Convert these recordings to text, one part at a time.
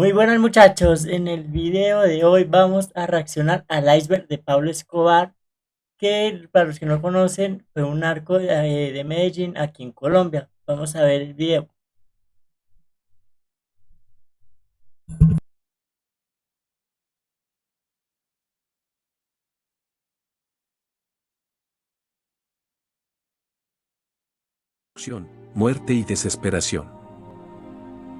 Muy buenas muchachos, en el video de hoy vamos a reaccionar al iceberg de Pablo Escobar, que para los que no conocen fue un narco de Medellín aquí en Colombia. Vamos a ver el video. Muerte y desesperación.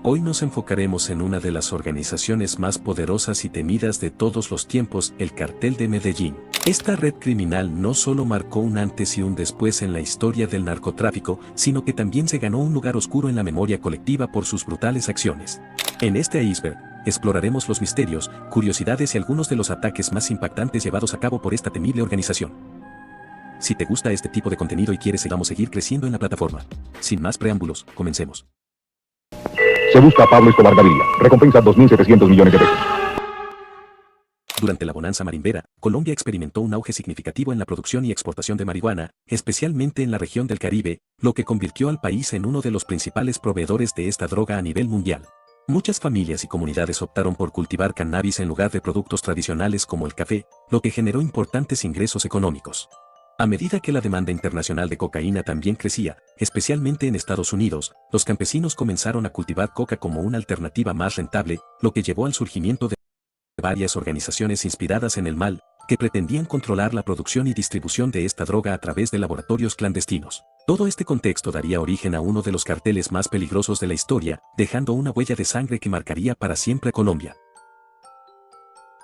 Hoy nos enfocaremos en una de las organizaciones más poderosas y temidas de todos los tiempos, el Cartel de Medellín. Esta red criminal no solo marcó un antes y un después en la historia del narcotráfico, sino que también se ganó un lugar oscuro en la memoria colectiva por sus brutales acciones. En este iceberg, exploraremos los misterios, curiosidades y algunos de los ataques más impactantes llevados a cabo por esta temible organización. Si te gusta este tipo de contenido y quieres seguir creciendo en la plataforma. Sin más preámbulos, comencemos. Se busca a Pablo Escobar Gaviria. Recompensa 2.700 millones de pesos. Durante la bonanza marimbera, Colombia experimentó un auge significativo en la producción y exportación de marihuana, especialmente en la región del Caribe, lo que convirtió al país en uno de los principales proveedores de esta droga a nivel mundial. Muchas familias y comunidades optaron por cultivar cannabis en lugar de productos tradicionales como el café, lo que generó importantes ingresos económicos. A medida que la demanda internacional de cocaína también crecía, especialmente en Estados Unidos, los campesinos comenzaron a cultivar coca como una alternativa más rentable, lo que llevó al surgimiento de varias organizaciones inspiradas en el mal, que pretendían controlar la producción y distribución de esta droga a través de laboratorios clandestinos. Todo este contexto daría origen a uno de los carteles más peligrosos de la historia, dejando una huella de sangre que marcaría para siempre a Colombia.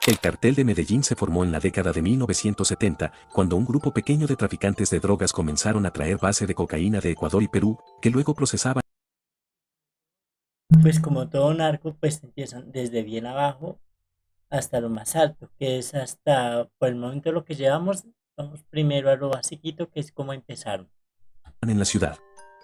El cartel de Medellín se formó en la década de 1970, cuando un grupo pequeño de traficantes de drogas comenzaron a traer base de cocaína de Ecuador y Perú, que luego procesaban. Pues como todo narco, pues empiezan desde bien abajo hasta lo más alto, que es hasta por el momento lo que llevamos. Vamos primero a lo basiquito, que es cómo empezaron. En la ciudad.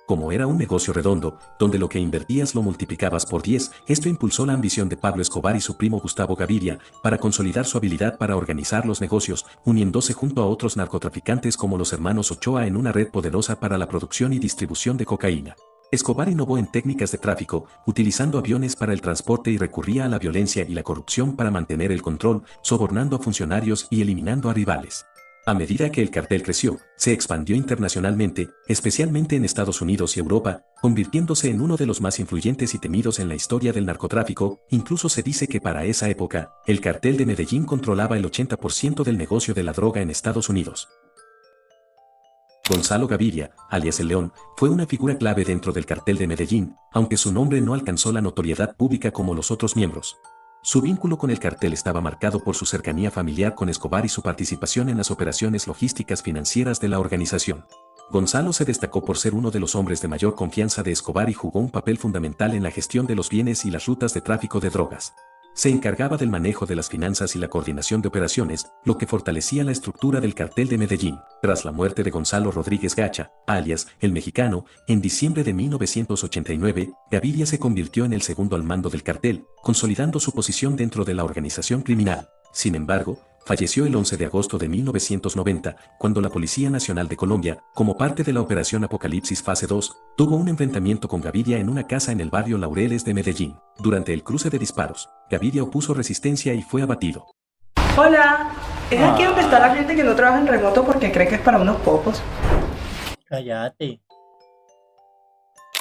Como era un negocio redondo, donde lo que invertías lo multiplicabas por 10, esto impulsó la ambición de Pablo Escobar y su primo Gustavo Gaviria, para consolidar su habilidad para organizar los negocios, uniéndose junto a otros narcotraficantes como los hermanos Ochoa en una red poderosa para la producción y distribución de cocaína. Escobar innovó en técnicas de tráfico, utilizando aviones para el transporte y recurría a la violencia y la corrupción para mantener el control, sobornando a funcionarios y eliminando a rivales. A medida que el cartel creció, se expandió internacionalmente, especialmente en Estados Unidos y Europa, convirtiéndose en uno de los más influyentes y temidos en la historia del narcotráfico. Incluso se dice que para esa época, el cartel de Medellín controlaba el 80% del negocio de la droga en Estados Unidos. Gonzalo Gaviria, alias El León, fue una figura clave dentro del cartel de Medellín, aunque su nombre no alcanzó la notoriedad pública como los otros miembros. Su vínculo con el cartel estaba marcado por su cercanía familiar con Escobar y su participación en las operaciones logísticas financieras de la organización. Gonzalo se destacó por ser uno de los hombres de mayor confianza de Escobar y jugó un papel fundamental en la gestión de los bienes y las rutas de tráfico de drogas. Se encargaba del manejo de las finanzas y la coordinación de operaciones, lo que fortalecía la estructura del cartel de Medellín. Tras la muerte de Gonzalo Rodríguez Gacha, alias El Mexicano, en diciembre de 1989, Gaviria se convirtió en el segundo al mando del cartel, consolidando su posición dentro de la organización criminal. Sin embargo, falleció el 11 de agosto de 1990, cuando la Policía Nacional de Colombia, como parte de la Operación Apocalipsis Fase 2, tuvo un enfrentamiento con Gaviria en una casa en el barrio Laureles de Medellín. Durante el cruce de disparos, Gaviria opuso resistencia y fue abatido. Hola, ¿es aquí donde está la gente que no trabaja en remoto porque cree que es para unos pocos? Cállate.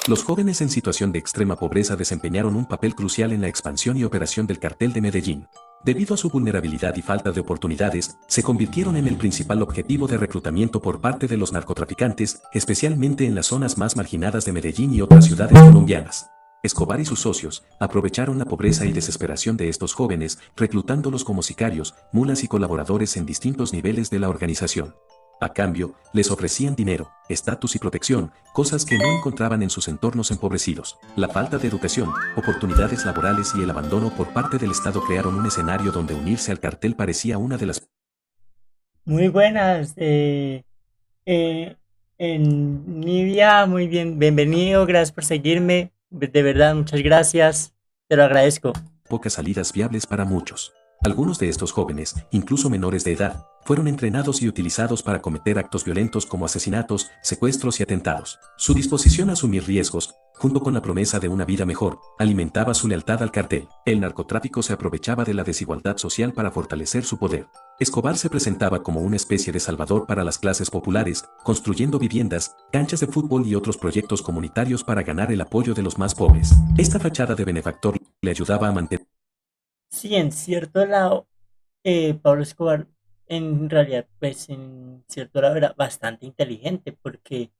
Los jóvenes en situación de extrema pobreza desempeñaron un papel crucial en la expansión y operación del cartel de Medellín. Debido a su vulnerabilidad y falta de oportunidades, se convirtieron en el principal objetivo de reclutamiento por parte de los narcotraficantes, especialmente en las zonas más marginadas de Medellín y otras ciudades colombianas. Escobar y sus socios aprovecharon la pobreza y desesperación de estos jóvenes, reclutándolos como sicarios, mulas y colaboradores en distintos niveles de la organización. A cambio, les ofrecían dinero, estatus y protección, cosas que no encontraban en sus entornos empobrecidos. La falta de educación, oportunidades laborales y el abandono por parte del Estado crearon un escenario donde unirse al cartel parecía una de las... Muy buenas. En Nidia, muy bien, bienvenido, gracias por seguirme. De verdad, muchas gracias. Te lo agradezco. pocas salidas viables para muchos. Algunos de estos jóvenes, incluso menores de edad, fueron entrenados y utilizados para cometer actos violentos como asesinatos, secuestros y atentados. Su disposición a asumir riesgos, junto con la promesa de una vida mejor, alimentaba su lealtad al cartel. El narcotráfico se aprovechaba de la desigualdad social para fortalecer su poder. Escobar se presentaba como una especie de salvador para las clases populares, construyendo viviendas, canchas de fútbol y otros proyectos comunitarios para ganar el apoyo de los más pobres. Esta fachada de benefactor le ayudaba a mantener. Sí, en cierto lado, Pablo Escobar en realidad, pues en cierto lado era bastante inteligente porque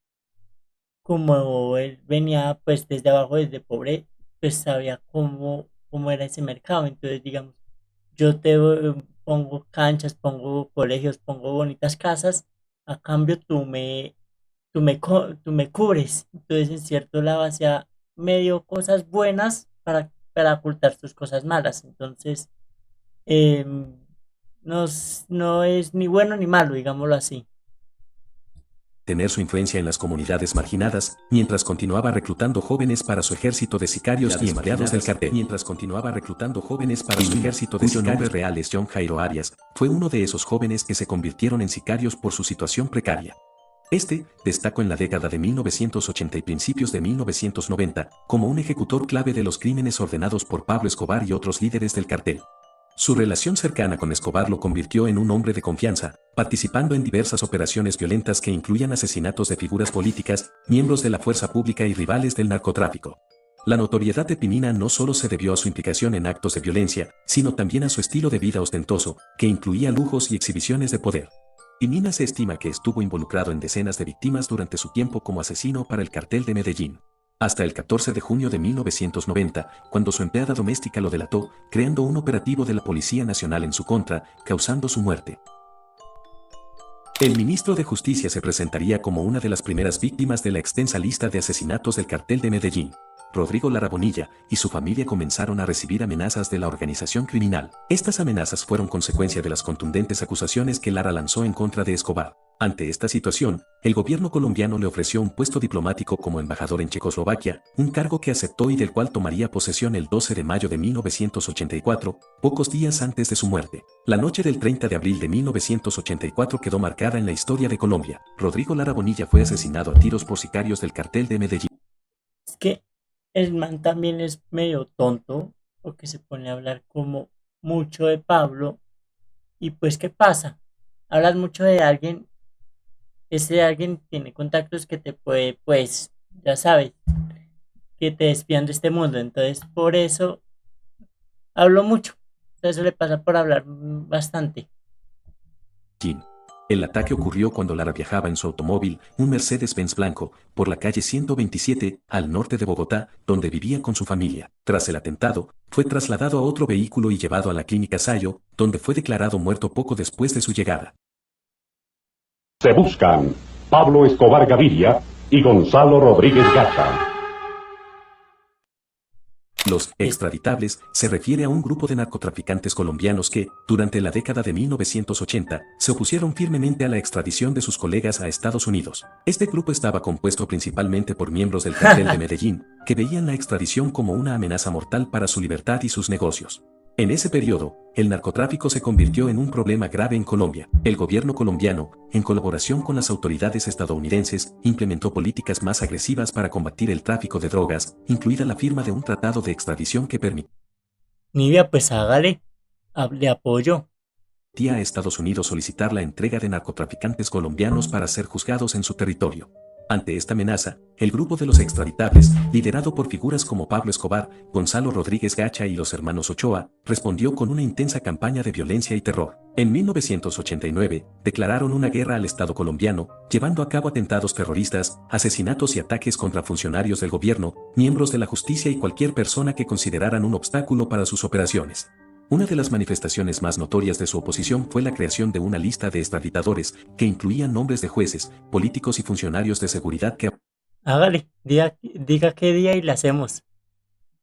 como él venía pues desde abajo, desde pobre, pues sabía cómo era ese mercado. Entonces, digamos, yo pongo canchas, pongo colegios, pongo bonitas casas, a cambio tú me cubres. Entonces, en cierto lado hacía medio cosas buenas para ocultar sus cosas malas. Entonces, em, no es ni bueno ni malo, digámoslo así. Tener su influencia en las comunidades marginadas, mientras continuaba reclutando jóvenes para su ejército de sicarios y empleados del cartel. Mientras continuaba reclutando jóvenes para su ejército de sicarios, cuyo nombre real es John Jairo Arias, fue uno de esos jóvenes que se convirtieron en sicarios por su situación precaria. Este destacó en la década de 1980 y principios de 1990 como un ejecutor clave de los crímenes ordenados por Pablo Escobar y otros líderes del cartel. Su relación cercana con Escobar lo convirtió en un hombre de confianza, participando en diversas operaciones violentas que incluían asesinatos de figuras políticas, miembros de la fuerza pública y rivales del narcotráfico. La notoriedad de Pinina no solo se debió a su implicación en actos de violencia, sino también a su estilo de vida ostentoso, que incluía lujos y exhibiciones de poder. Pinina se estima que estuvo involucrado en decenas de víctimas durante su tiempo como asesino para el cartel de Medellín. Hasta el 14 de junio de 1990, cuando su empleada doméstica lo delató, creando un operativo de la Policía Nacional en su contra, causando su muerte. El ministro de Justicia se presentaría como una de las primeras víctimas de la extensa lista de asesinatos del cartel de Medellín. Rodrigo Lara Bonilla y su familia comenzaron a recibir amenazas de la organización criminal. Estas amenazas fueron consecuencia de las contundentes acusaciones que Lara lanzó en contra de Escobar. Ante esta situación, el gobierno colombiano le ofreció un puesto diplomático como embajador en Checoslovaquia, un cargo que aceptó y del cual tomaría posesión el 12 de mayo de 1984, pocos días antes de su muerte. La noche del 30 de abril de 1984 quedó marcada en la historia de Colombia. Rodrigo Lara Bonilla fue asesinado a tiros por sicarios del cartel de Medellín. Es que el man también es medio tonto, porque se pone a hablar como mucho de Pablo, y pues, ¿qué pasa? Hablas mucho de alguien, ese alguien tiene contactos que te puede, pues, ya sabes, que te desvían de este mundo, entonces por eso hablo mucho. Eso le pasa por hablar bastante. El ataque ocurrió cuando Lara viajaba en su automóvil, un Mercedes-Benz blanco, por la calle 127, al norte de Bogotá, donde vivía con su familia. Tras el atentado, fue trasladado a otro vehículo y llevado a la clínica Sayo, donde fue declarado muerto poco después de su llegada. Se buscan Pablo Escobar Gaviria y Gonzalo Rodríguez Gacha. Los extraditables se refiere a un grupo de narcotraficantes colombianos que, durante la década de 1980, se opusieron firmemente a la extradición de sus colegas a Estados Unidos. Este grupo estaba compuesto principalmente por miembros del cartel de Medellín, que veían la extradición como una amenaza mortal para su libertad y sus negocios. En ese periodo, el narcotráfico se convirtió en un problema grave en Colombia. El gobierno colombiano, en colaboración con las autoridades estadounidenses, implementó políticas más agresivas para combatir el tráfico de drogas, incluida la firma de un tratado de extradición que permitía Nivea, pues hágale, le apoyo. a Estados Unidos solicitar la entrega de narcotraficantes colombianos para ser juzgados en su territorio. Ante esta amenaza, el grupo de los extraditables, liderado por figuras como Pablo Escobar, Gonzalo Rodríguez Gacha y los hermanos Ochoa, respondió con una intensa campaña de violencia y terror. En 1989, declararon una guerra al Estado colombiano, llevando a cabo atentados terroristas, asesinatos y ataques contra funcionarios del gobierno, miembros de la justicia y cualquier persona que consideraran un obstáculo para sus operaciones. Una de las manifestaciones más notorias de su oposición fue la creación de una lista de extraditadores que incluían nombres de jueces, políticos y funcionarios de seguridad que Hágale, diga qué día y la hacemos.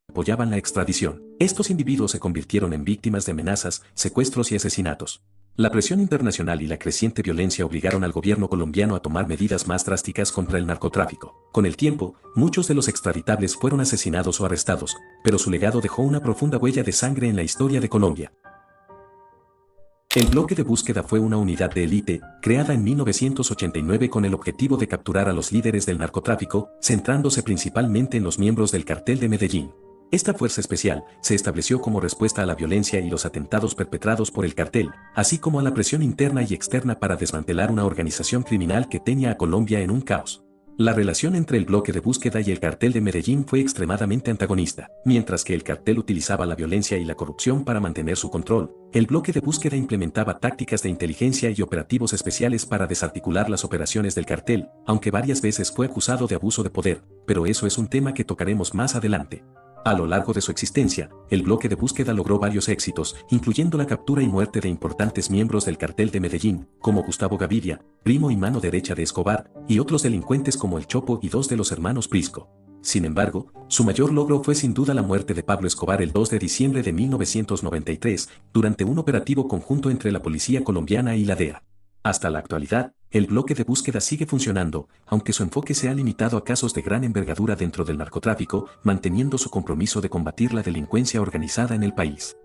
apoyaban la extradición. Estos individuos se convirtieron en víctimas de amenazas, secuestros y asesinatos. La presión internacional y la creciente violencia obligaron al gobierno colombiano a tomar medidas más drásticas contra el narcotráfico. Con el tiempo, muchos de los extraditables fueron asesinados o arrestados, pero su legado dejó una profunda huella de sangre en la historia de Colombia. El bloque de búsqueda fue una unidad de élite, creada en 1989 con el objetivo de capturar a los líderes del narcotráfico, centrándose principalmente en los miembros del cartel de Medellín. Esta fuerza especial se estableció como respuesta a la violencia y los atentados perpetrados por el cartel, así como a la presión interna y externa para desmantelar una organización criminal que tenía a Colombia en un caos. La relación entre el bloque de búsqueda y el cartel de Medellín fue extremadamente antagonista. Mientras que el cartel utilizaba la violencia y la corrupción para mantener su control, el bloque de búsqueda implementaba tácticas de inteligencia y operativos especiales para desarticular las operaciones del cartel, aunque varias veces fue acusado de abuso de poder, pero eso es un tema que tocaremos más adelante. A lo largo de su existencia, el bloque de búsqueda logró varios éxitos, incluyendo la captura y muerte de importantes miembros del cartel de Medellín, como Gustavo Gaviria, primo y mano derecha de Escobar, y otros delincuentes como el Chopo y dos de los hermanos Prisco. Sin embargo, su mayor logro fue sin duda la muerte de Pablo Escobar el 2 de diciembre de 1993, durante un operativo conjunto entre la policía colombiana y la DEA. Hasta la actualidad, el bloque de búsqueda sigue funcionando, aunque su enfoque se ha limitado a casos de gran envergadura dentro del narcotráfico, manteniendo su compromiso de combatir la delincuencia organizada en el país.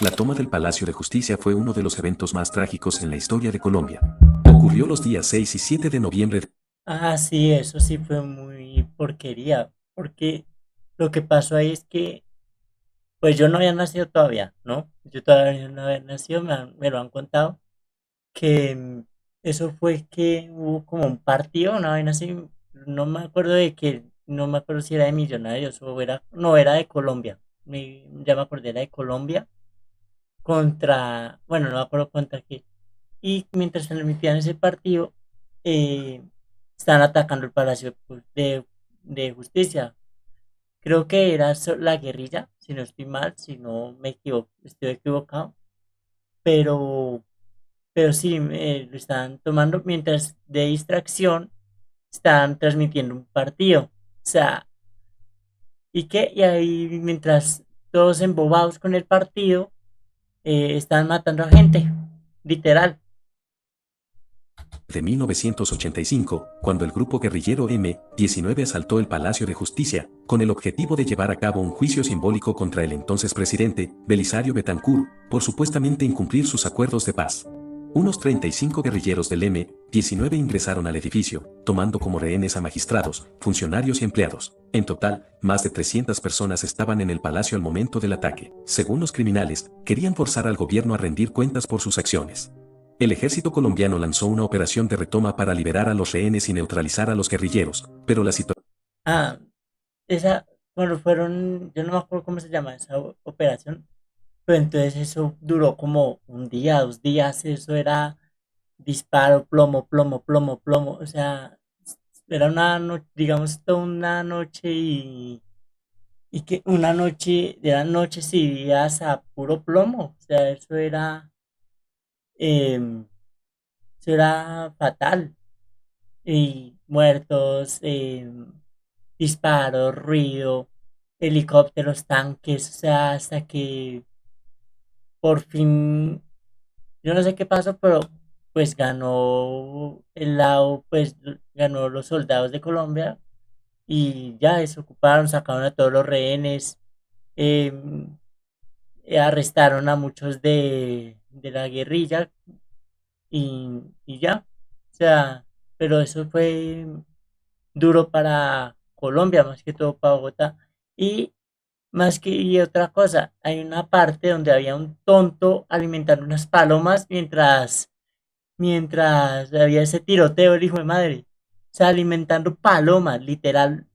La toma del Palacio de Justicia fue uno de los eventos más trágicos en la historia de Colombia. Ocurrió los días 6 y 7 de noviembre de Ah, sí, eso sí fue muy porquería, porque lo que pasó ahí es que, pues yo no había nacido todavía, ¿no? Yo todavía no había nacido, me lo han contado, que eso fue que hubo como un partido, una vaina así, no me acuerdo de que, no me acuerdo si era de Millonarios o era, no, era de Colombia, ya me acordé, era de Colombia, contra, bueno, no me acuerdo contra qué, y mientras se transmitían ese partido, eh, están atacando el Palacio de Justicia. Creo que era la guerrilla, si no estoy mal, si no me equivoco, estoy equivocado, pero, pero sí, lo estaban tomando mientras de distracción estaban transmitiendo un partido. O sea, y ahí mientras todos embobados con el partido, están matando a gente, literal. 1985, cuando el grupo guerrillero M-19 asaltó el Palacio de Justicia, con el objetivo de llevar a cabo un juicio simbólico contra el entonces presidente, Belisario Betancur, por supuestamente incumplir sus acuerdos de paz. Unos 35 guerrilleros del M-19 ingresaron al edificio, tomando como rehenes a magistrados, funcionarios y empleados. En total, más de 300 personas estaban en el palacio al momento del ataque. Según los criminales, querían forzar al gobierno a rendir cuentas por sus acciones. El ejército colombiano lanzó una operación de retoma para liberar a los rehenes y neutralizar a los guerrilleros, pero la situación Ah, esa, bueno, fueron, yo no me acuerdo cómo se llama esa operación, pero entonces eso duró como un día, 2 días, eso era disparo, plomo, plomo, plomo, plomo, o sea, era una noche, digamos, toda una noche y que una noche, de las noches y días a puro plomo, o sea, em, eso era fatal, y muertos, disparos, ruido, helicópteros, tanques, o sea, hasta que por fin, yo no sé qué pasó, pero pues ganó el lado, pues ganó los soldados de Colombia y ya desocuparon, sacaron a todos los rehenes, em, arrestaron a muchos de la guerrilla y ya, o sea, pero eso fue duro para Colombia, más que todo para Bogotá. Y más que y otra cosa, hay una parte donde había un tonto alimentando unas palomas mientras había ese tiroteo, el hijo de madre. O sea, alimentando palomas, literal,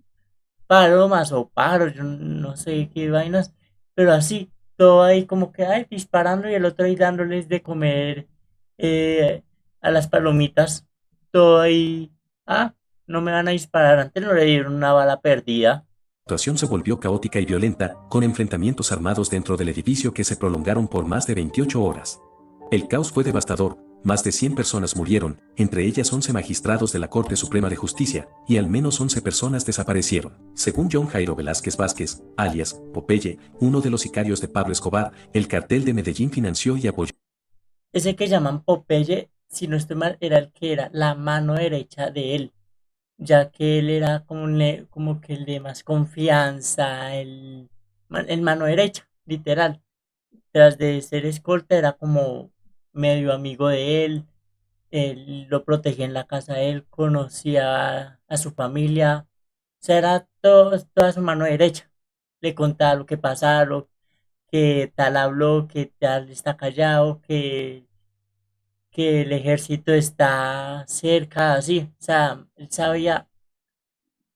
palomas o pájaros, yo no sé qué vainas, pero así, todo ahí como que ay, disparando y el otro ahí dándoles de comer eh, a las palomitas, todo ahí, ah, no me van a disparar, antes no le dieron una bala perdida. situación se volvió caótica y violenta, con enfrentamientos armados dentro del edificio que se prolongaron por más de 28 horas. El caos fue devastador, más de 100 personas murieron, entre ellas 11 magistrados de la Corte Suprema de Justicia, y al menos 11 personas desaparecieron. Según John Jairo Velázquez Vázquez, alias Popeye, uno de los sicarios de Pablo Escobar, el cartel de Medellín financió y apoyó Ese que llaman Popeye, si no estoy mal, era el que era la mano derecha de él, ya que él era como, como que el de más confianza, el mano derecha, literal. tras de ser escolta era como medio amigo de él lo protegía en la casa de él, conocía a su familia, o sea, era toda su mano derecha. Le contaba lo que pasaba, que tal habló, que tal está callado, que el ejército está cerca, así. O sea, él sabía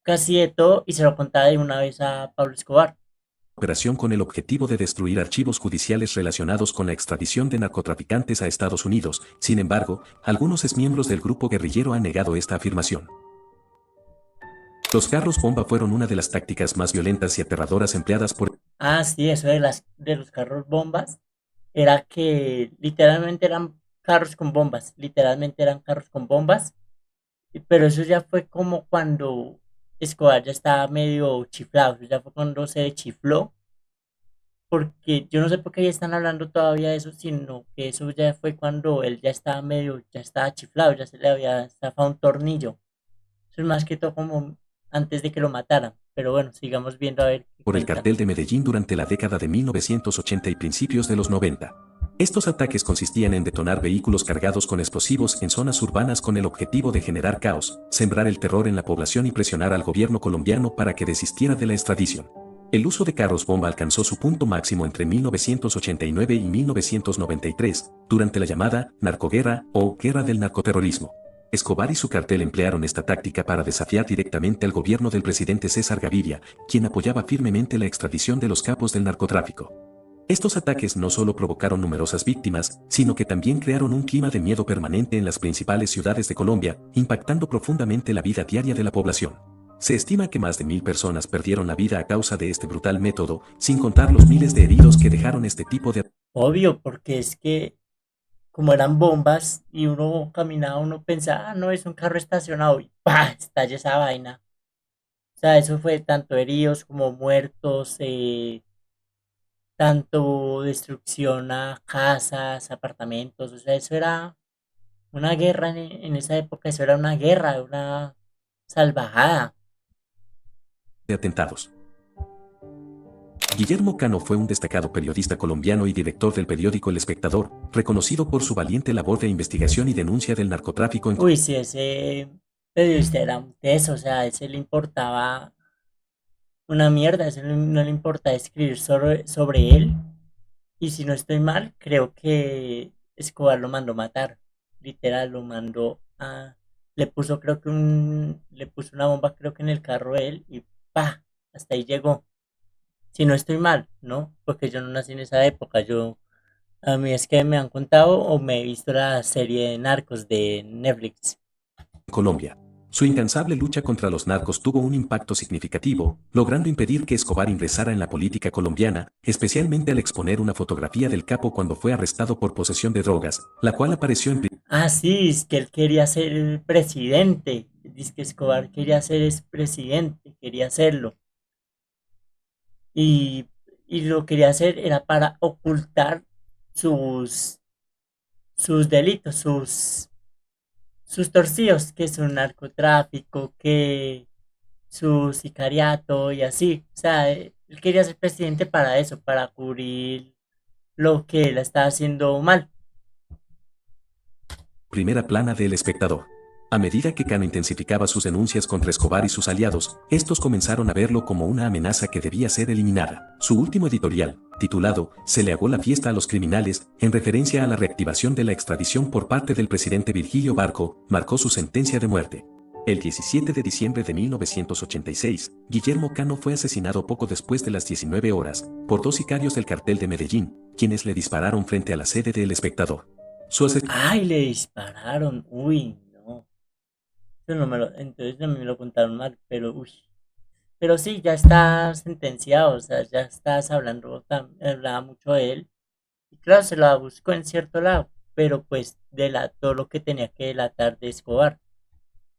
casi de todo y se lo contaba de una vez a Pablo Escobar. Operación con el objetivo de destruir archivos judiciales relacionados con la extradición de narcotraficantes a Estados Unidos. Sin embargo, algunos exmiembros del grupo guerrillero han negado esta afirmación. Los carros bomba fueron una de las tácticas más violentas y aterradoras empleadas por Ah, sí, eso de los carros bombas era que literalmente eran carros con bombas, literalmente eran carros con bombas, pero eso ya fue como cuando Escobar ya estaba medio chiflado, eso ya fue cuando se chifló, porque yo no sé por qué ya están hablando todavía de eso, sino que eso ya fue cuando él ya estaba medio, ya estaba chiflado, ya se le había zafado un tornillo. Eso es más que todo como antes de que lo mataran, pero bueno, sigamos viendo a ver qué por el cuentan. cartel de Medellín durante la década de 1980 y principios de los 90. Estos ataques consistían en detonar vehículos cargados con explosivos en zonas urbanas con el objetivo de generar caos, sembrar el terror en la población y presionar al gobierno colombiano para que desistiera de la extradición. El uso de carros bomba alcanzó su punto máximo entre 1989 y 1993, durante la llamada narcoguerra o guerra del narcoterrorismo. Escobar y su cartel emplearon esta táctica para desafiar directamente al gobierno del presidente César Gaviria, quien apoyaba firmemente la extradición de los capos del narcotráfico. Estos ataques no solo provocaron numerosas víctimas, sino que también crearon un clima de miedo permanente en las principales ciudades de Colombia, impactando profundamente la vida diaria de la población. Se estima que más de 1000 personas perdieron la vida a causa de este brutal método, sin contar los miles de heridos que dejaron este tipo de... Obvio, porque es que como eran bombas y uno caminaba, uno pensaba, ah, no, es un carro estacionado y ¡pah! Estalla esa vaina. O sea, eso fue tanto heridos como muertos, tanto destrucción a casas, apartamentos, o sea, eso era una guerra en esa época, eso era una guerra, una salvajada. atentados. Guillermo Cano fue un destacado periodista colombiano y director del periódico El Espectador, reconocido por su valiente labor de investigación y denuncia del narcotráfico en Uy, sí, ese periodista era un teso, o sea, a ese le importaba una mierda, a ese no le importaba escribir sobre él. Y si no estoy mal, creo que Escobar lo mandó matar. Literal, lo mandó a... Le puso, creo que le puso una bomba, creo que en el carro de él y ¡pa! Hasta ahí llegó. Si no estoy mal, ¿no? Porque yo no nací en esa época. A mí es que me han contado o me he visto la serie de Narcos de Netflix. Colombia. Su incansable lucha contra los narcos tuvo un impacto significativo, logrando impedir que Escobar ingresara en la política colombiana, especialmente al exponer una fotografía del capo cuando fue arrestado por posesión de drogas, la cual apareció en Ah, sí, es que él quería ser el presidente. Dice que Escobar quería ser el presidente, quería serlo. Y, y lo quería hacer era para ocultar sus, sus delitos, sus torcidos, que es un narcotráfico, que su sicariato y así. O sea, él quería ser presidente para eso, para cubrir lo que él estaba haciendo mal. primera plana del Espectador. A medida que Cano intensificaba sus denuncias contra Escobar y sus aliados, estos comenzaron a verlo como una amenaza que debía ser eliminada. Su último editorial, titulado Se le agó la fiesta a los criminales, en referencia a la reactivación de la extradición por parte del presidente Virgilio Barco, marcó su sentencia de muerte. El 17 de diciembre de 1986, Guillermo Cano fue asesinado poco después de las 19 horas, por dos sicarios del cartel de Medellín, quienes le dispararon frente a la sede del Espectador. Su ¡Ay, le dispararon! Uy, no. Eso no entonces a mí me lo contaron mal, pero uy. Pero sí, ya está sentenciado, o sea, ya estás hablando, hablaba mucho de él. Y claro, se la buscó en cierto lado, pero pues delató lo que tenía que delatar de Escobar.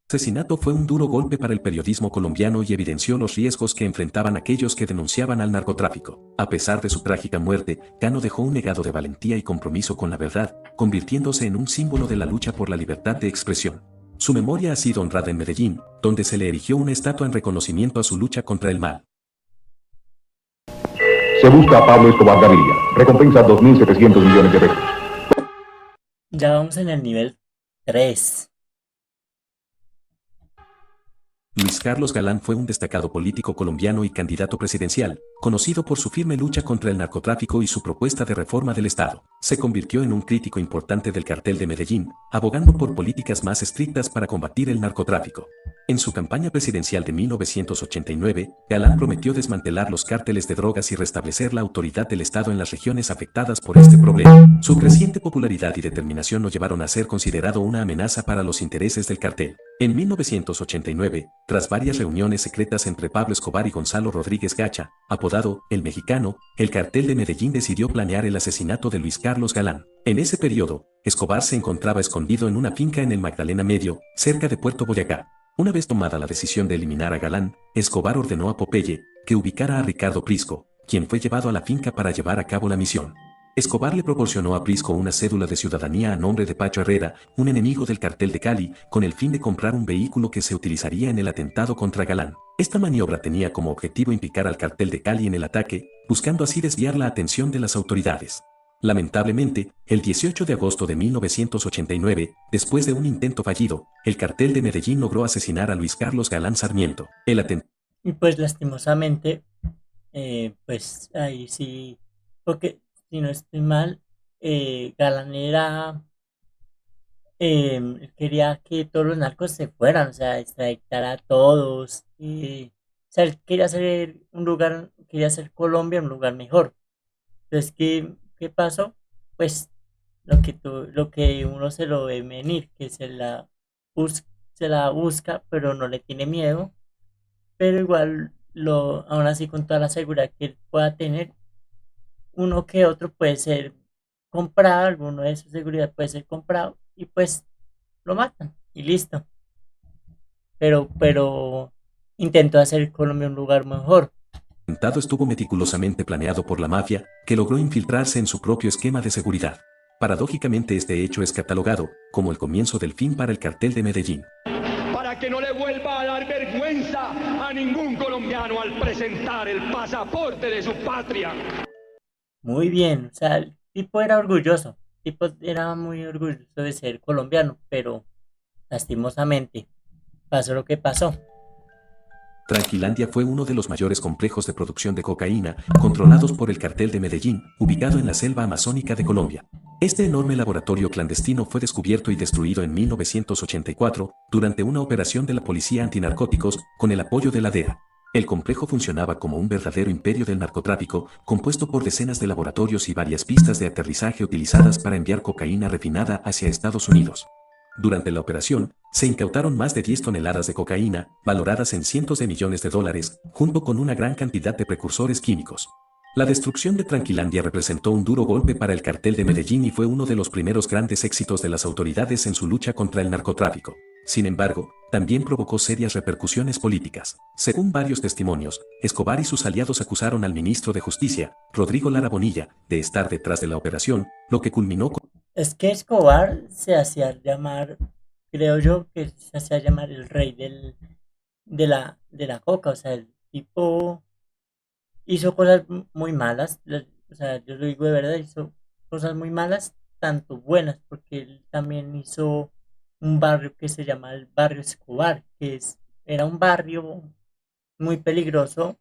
asesinato fue un duro golpe para el periodismo colombiano y evidenció los riesgos que enfrentaban aquellos que denunciaban al narcotráfico. A pesar de su trágica muerte, Cano dejó un legado de valentía y compromiso con la verdad, convirtiéndose en un símbolo de la lucha por la libertad de expresión. Su memoria ha sido honrada en Medellín, donde se le erigió una estatua en reconocimiento a su lucha contra el mal. Se busca a Pablo Escobar Gaviria. Recompensa 2.700 millones de pesos. Ya vamos en el nivel 3. Luis Carlos Galán fue un destacado político colombiano y candidato presidencial, conocido por su firme lucha contra el narcotráfico y su propuesta de reforma del Estado. Se convirtió en un crítico importante del cartel de Medellín, abogando por políticas más estrictas para combatir el narcotráfico. En su campaña presidencial de 1989, Galán prometió desmantelar los cárteles de drogas y restablecer la autoridad del Estado en las regiones afectadas por este problema. Su creciente popularidad y determinación lo llevaron a ser considerado una amenaza para los intereses del cartel. En 1989, tras varias reuniones secretas entre Pablo Escobar y Gonzalo Rodríguez Gacha, apodado El Mexicano, el cartel de Medellín decidió planear el asesinato de Luis Carlos Galán. En ese periodo, Escobar se encontraba escondido en una finca en el Magdalena Medio, cerca de Puerto Boyacá. Una vez tomada la decisión de eliminar a Galán, Escobar ordenó a Popeye que ubicara a Ricardo Prisco, quien fue llevado a la finca para llevar a cabo la misión. Escobar le proporcionó a Prisco una cédula de ciudadanía a nombre de Pacho Herrera, un enemigo del cartel de Cali, con el fin de comprar un vehículo que se utilizaría en el atentado contra Galán. Esta maniobra tenía como objetivo implicar al cartel de Cali en el ataque, buscando así desviar la atención de las autoridades. Lamentablemente, el 18 de agosto de 1989, después de un intento fallido, el cartel de Medellín logró asesinar a Luis Carlos Galán Sarmiento. El atentado. Y pues lastimosamente, pues ahí sí, porque si no estoy mal, Galán era, quería que todos los narcos se fueran, o sea, extraditar a todos. O sea, él quería hacer un lugar, quería hacer Colombia un lugar mejor. Entonces, ¿qué pasó? Pues lo que uno se lo ve venir, que se la busca, pero no le tiene miedo, pero igual aún así con toda la seguridad que él pueda tener, uno que otro puede ser comprado, alguno de su seguridad puede ser comprado y pues lo matan y listo. Pero intentó hacer Colombia un lugar mejor. El atentado estuvo meticulosamente planeado por la mafia, que logró infiltrarse en su propio esquema de seguridad. Paradójicamente, este hecho es catalogado como el comienzo del fin para el cartel de Medellín. Para que no le vuelva a dar vergüenza a ningún colombiano al presentar el pasaporte de su patria. Muy bien, o sea, el tipo era orgulloso, el tipo era muy orgulloso de ser colombiano, pero lastimosamente pasó lo que pasó. Tranquilandia fue uno de los mayores complejos de producción de cocaína controlados por el cartel de Medellín, ubicado en la selva amazónica de Colombia. Este enorme laboratorio clandestino fue descubierto y destruido en 1984 durante una operación de la Policía Antinarcóticos con el apoyo de la DEA. El complejo funcionaba como un verdadero imperio del narcotráfico, compuesto por decenas de laboratorios y varias pistas de aterrizaje utilizadas para enviar cocaína refinada hacia Estados Unidos. Durante la operación, se incautaron más de 10 toneladas de cocaína, valoradas en cientos de millones de dólares, junto con una gran cantidad de precursores químicos. La destrucción de Tranquilandia representó un duro golpe para el cartel de Medellín y fue uno de los primeros grandes éxitos de las autoridades en su lucha contra el narcotráfico. Sin embargo, también provocó serias repercusiones políticas. Según varios testimonios, Escobar y sus aliados acusaron al ministro de Justicia, Rodrigo Lara Bonilla, de estar detrás de la operación, lo que culminó con... Es que Escobar se hacía llamar, creo yo, que se hacía llamar el rey de la coca, o sea, el tipo hizo cosas muy malas, o sea, yo lo digo de verdad, hizo cosas muy malas, tanto buenas, porque él también hizo un barrio que se llama el barrio Escobar, era un barrio muy peligroso,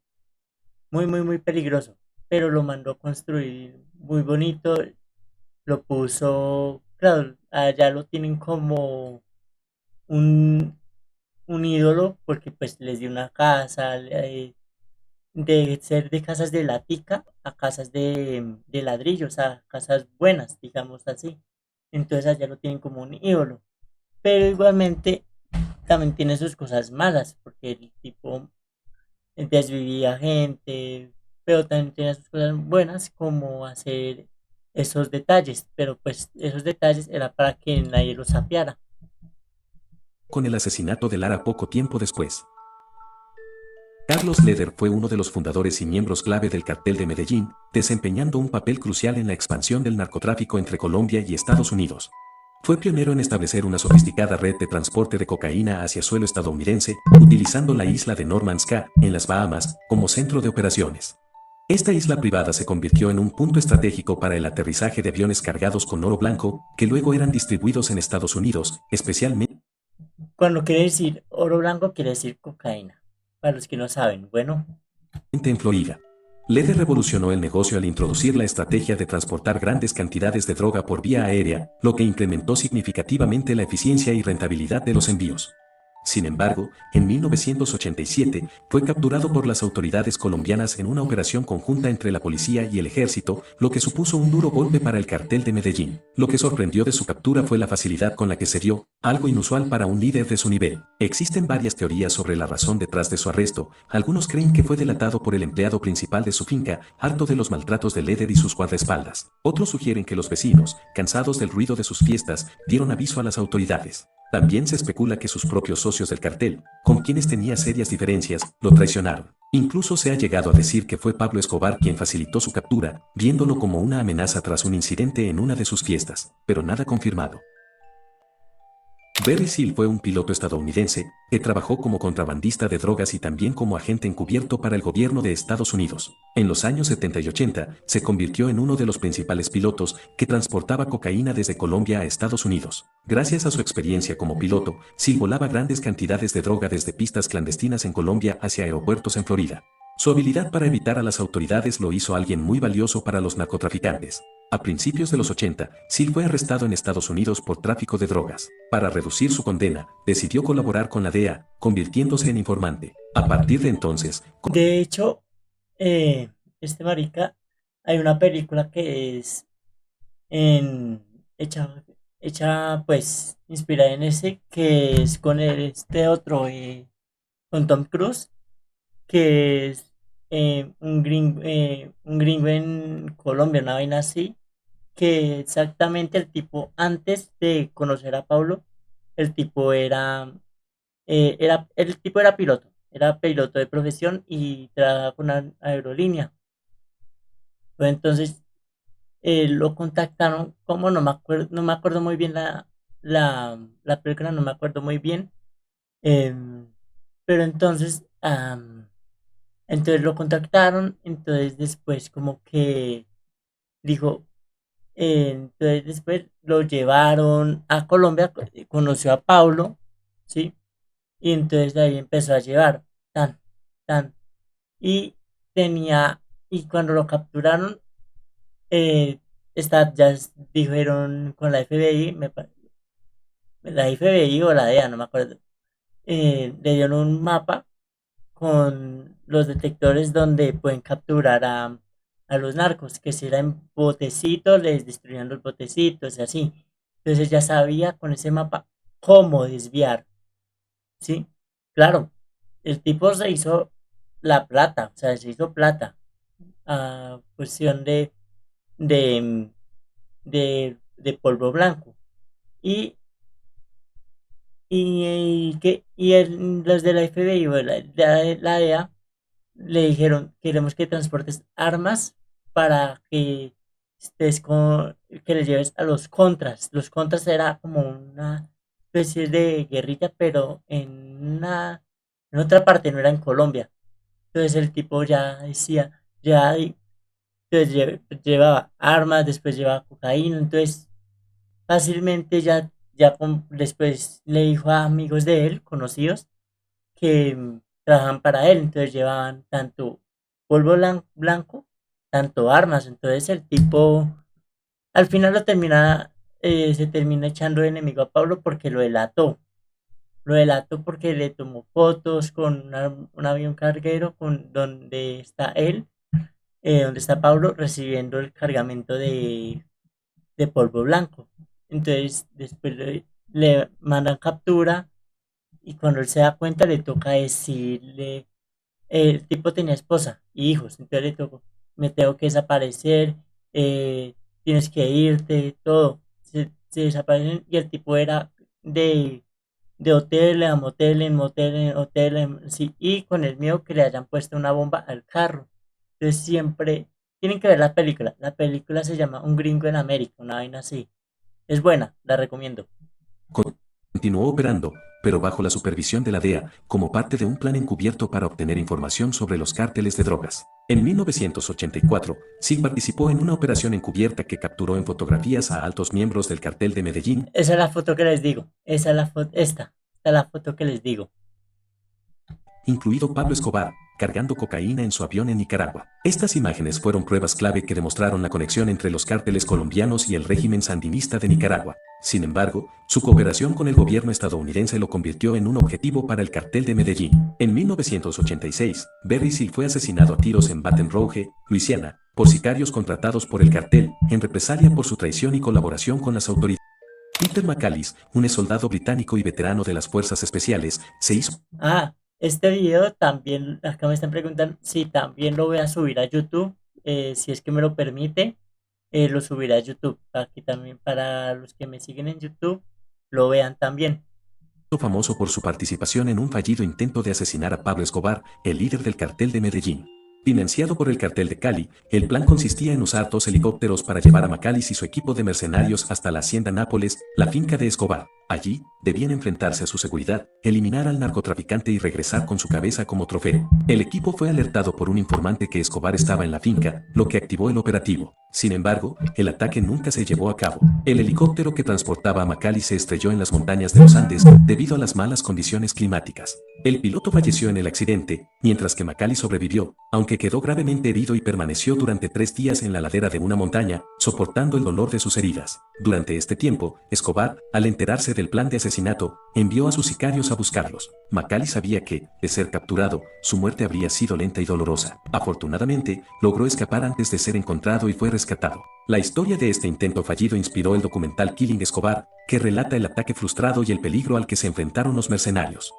muy peligroso, pero lo mandó a construir muy bonito, lo puso, claro, allá lo tienen como un, un ídolo, porque pues les dio una casa, de ser de casas de latica a casas de ladrillos, a casas buenas, digamos así. Entonces allá lo tienen como un ídolo. Pero igualmente también tiene sus cosas malas, porque el tipo desvivía gente, pero también tiene sus cosas buenas, como hacer esos detalles, pero pues esos detalles era para que nadie los sapeara. Con el asesinato de Lara poco tiempo después. Carlos Leder fue uno de los fundadores y miembros clave del cartel de Medellín, desempeñando un papel crucial en la expansión del narcotráfico entre Colombia y Estados Unidos. Fue pionero en establecer una sofisticada red de transporte de cocaína hacia suelo estadounidense, utilizando la isla de Norman's Cay, en las Bahamas, como centro de operaciones. Esta isla privada se convirtió en un punto estratégico para el aterrizaje de aviones cargados con oro blanco, que luego eran distribuidos en Estados Unidos, especialmente Cuando quiere decir oro blanco, quiere decir cocaína. Para los que no saben, bueno, en Florida. Lede revolucionó el negocio al introducir la estrategia de transportar grandes cantidades de droga por vía aérea, lo que incrementó significativamente la eficiencia y rentabilidad de los envíos. Sin embargo, en 1987 fue capturado por las autoridades colombianas en una operación conjunta entre la policía y el ejército, lo que supuso un duro golpe para el cartel de Medellín. Lo que sorprendió de su captura fue la facilidad con la que se dio, algo inusual para un líder de su nivel. Existen varias teorías sobre la razón detrás de su arresto. Algunos creen que fue delatado por el empleado principal de su finca, harto de los maltratos de Leder y sus guardaespaldas. Otros sugieren que los vecinos, cansados del ruido de sus fiestas, dieron aviso a las autoridades. También se especula que sus propios socios del cartel, con quienes tenía serias diferencias, lo traicionaron. Incluso se ha llegado a decir que fue Pablo Escobar quien facilitó su captura, viéndolo como una amenaza tras un incidente en una de sus fiestas, pero nada confirmado. Barry Seal fue un piloto estadounidense que trabajó como contrabandista de drogas y también como agente encubierto para el gobierno de Estados Unidos. En los años 70 y 80 se convirtió en uno de los principales pilotos que transportaba cocaína desde Colombia a Estados Unidos. Gracias a su experiencia como piloto, Seal volaba grandes cantidades de droga desde pistas clandestinas en Colombia hacia aeropuertos en Florida. Su habilidad para evitar a las autoridades lo hizo alguien muy valioso para los narcotraficantes. A principios de los 80, Seal fue arrestado en Estados Unidos por tráfico de drogas. Para reducir su condena, decidió colaborar con la DEA, convirtiéndose en informante. A partir de entonces, de hecho, este marica, hay una película que es en, hecha pues inspirada en ese, que es con este otro, con Tom Cruise, que es un gringo en Colombia, una vaina así, que exactamente el tipo, antes de conocer a Pablo, el tipo el tipo era piloto de profesión y trabajaba con una aerolínea. Pues entonces lo contactaron, como no me acuerdo muy bien la película, no me acuerdo muy bien, em, pero entonces lo contactaron, entonces después como que dijo, entonces después lo llevaron a Colombia, conoció a Pablo, ¿sí? Y entonces de ahí empezó a llevar, tan, tan, y y cuando lo capturaron, eh, dijeron con la FBI, la FBI o la DEA, no me acuerdo, le dieron un mapa con los detectores donde pueden capturar a los narcos, que si eran botecitos, les destruían los botecitos y así. Entonces ya sabía con ese mapa cómo desviar, ¿sí? Claro, el tipo se hizo la plata, o sea, se hizo plata a cuestión de, de polvo blanco. Y, los de la FBI o la DEA le dijeron, queremos que transportes armas para que que le lleves a los contras. Los contras era como una especie de guerrilla, pero en otra parte, no era en Colombia. Entonces el tipo ya decía, entonces llevaba armas, después llevaba cocaína, entonces fácilmente después le dijo a amigos de él, conocidos, que trabajan para él, entonces llevaban tanto blanco, tanto armas, entonces el tipo al final se termina echando de enemigo a Pablo porque lo delató porque le tomó fotos con un avión carguero con donde está él, donde está Pablo recibiendo el cargamento de polvo blanco, entonces después le mandan captura y cuando él se da cuenta le toca decirle, el tipo tenía esposa y hijos, entonces le tocó, me tengo que desaparecer, tienes que irte, todo. Se desaparecen y el tipo era de hotel a motel, en motel, en hotel, sí, y con el miedo que le hayan puesto una bomba al carro. Entonces siempre tienen que ver la película. La película se llama Un gringo en América, una vaina así. Es buena, la recomiendo. continuó operando, pero bajo la supervisión de la DEA, como parte de un plan encubierto para obtener información sobre los cárteles de drogas. En 1984, SIG participó en una operación encubierta que capturó en fotografías a altos miembros del cartel de Medellín. Esa es la foto que les digo. Esa es la foto, esta es la foto que les digo. Incluido Pablo Escobar, cargando cocaína en su avión en Nicaragua. Estas imágenes fueron pruebas clave que demostraron la conexión entre los cárteles colombianos y el régimen sandinista de Nicaragua. Sin embargo, su cooperación con el gobierno estadounidense lo convirtió en un objetivo para el cartel de Medellín. En 1986, Barry Seal fue asesinado a tiros en Baton Rouge, Luisiana, por sicarios contratados por el cartel, en represalia por su traición y colaboración con las autoridades. Peter McAleese, un soldado británico y veterano de las fuerzas especiales, se hizo. Este video también, acá me están preguntando si también lo voy a subir a YouTube, si es que me lo permite, lo subiré a YouTube, aquí también para los que me siguen en YouTube, lo vean también. Famoso por su participación en un fallido intento de asesinar a Pablo Escobar, el líder del cartel de Medellín. Financiado por el cartel de Cali, el plan consistía en usar 2 helicópteros para llevar a McAleese y su equipo de mercenarios hasta la hacienda Nápoles, la finca de Escobar. Allí, debían enfrentarse a su seguridad, eliminar al narcotraficante y regresar con su cabeza como trofeo. El equipo fue alertado por un informante que Escobar estaba en la finca, lo que activó el operativo. Sin embargo, el ataque nunca se llevó a cabo. El helicóptero que transportaba a McAleese se estrelló en las montañas de los Andes debido a las malas condiciones climáticas. El piloto falleció en el accidente, mientras que McAleese sobrevivió, aunque quedó gravemente herido y permaneció durante 3 días en la ladera de una montaña, soportando el dolor de sus heridas. Durante este tiempo, Escobar, al enterarse del plan de asesinato, envió a sus sicarios a buscarlos. McAleese sabía que, de ser capturado, su muerte habría sido lenta y dolorosa. Afortunadamente, logró escapar antes de ser encontrado y fue rescatado. La historia de este intento fallido inspiró el documental Killing Escobar, que relata el ataque frustrado y el peligro al que se enfrentaron los mercenarios.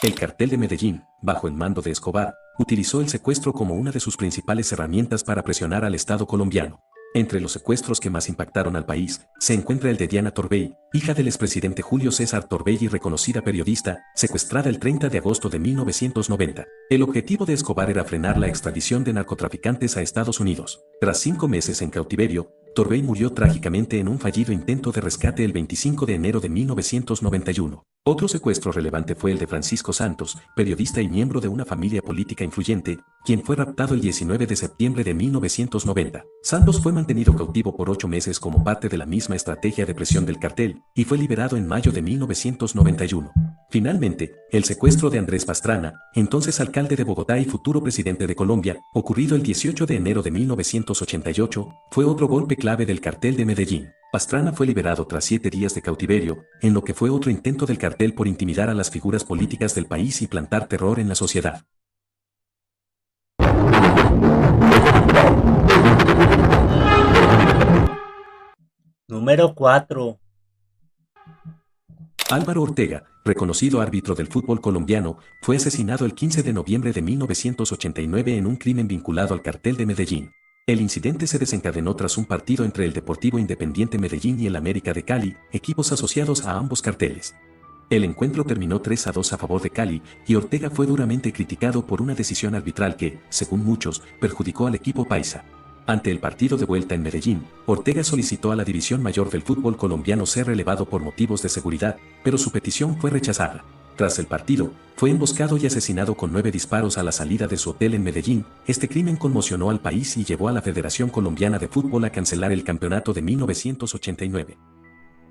El cartel de Medellín, bajo el mando de Escobar, utilizó el secuestro como una de sus principales herramientas para presionar al Estado colombiano. Entre los secuestros que más impactaron al país, se encuentra el de Diana Torbey, hija del expresidente Julio César Torbey y reconocida periodista, secuestrada el 30 de agosto de 1990. El objetivo de Escobar era frenar la extradición de narcotraficantes a Estados Unidos. Tras 5 meses en cautiverio, Torbey murió trágicamente en un fallido intento de rescate el 25 de enero de 1991. Otro secuestro relevante fue el de Francisco Santos, periodista y miembro de una familia política influyente, quien fue raptado el 19 de septiembre de 1990. Santos fue mantenido cautivo por 8 meses como parte de la misma estrategia de presión del cartel, y fue liberado en mayo de 1991. Finalmente, el secuestro de Andrés Pastrana, entonces alcalde de Bogotá y futuro presidente de Colombia, ocurrido el 18 de enero de 1988, fue otro golpe clave del cartel de Medellín. Pastrana fue liberado tras 7 días de cautiverio, en lo que fue otro intento del cartel por intimidar a las figuras políticas del país y plantar terror en la sociedad. Número 4. Álvaro Ortega, reconocido árbitro del fútbol colombiano, fue asesinado el 15 de noviembre de 1989 en un crimen vinculado al cartel de Medellín. El incidente se desencadenó tras un partido entre el Deportivo Independiente Medellín y el América de Cali, equipos asociados a ambos carteles. El encuentro terminó 3-2 a favor de Cali, y Ortega fue duramente criticado por una decisión arbitral que, según muchos, perjudicó al equipo paisa. Ante el partido de vuelta en Medellín, Ortega solicitó a la División Mayor del fútbol colombiano ser relevado por motivos de seguridad, pero su petición fue rechazada. Tras el partido, fue emboscado y asesinado con 9 disparos a la salida de su hotel en Medellín. Este crimen conmocionó al país y llevó a la Federación Colombiana de Fútbol a cancelar el campeonato de 1989.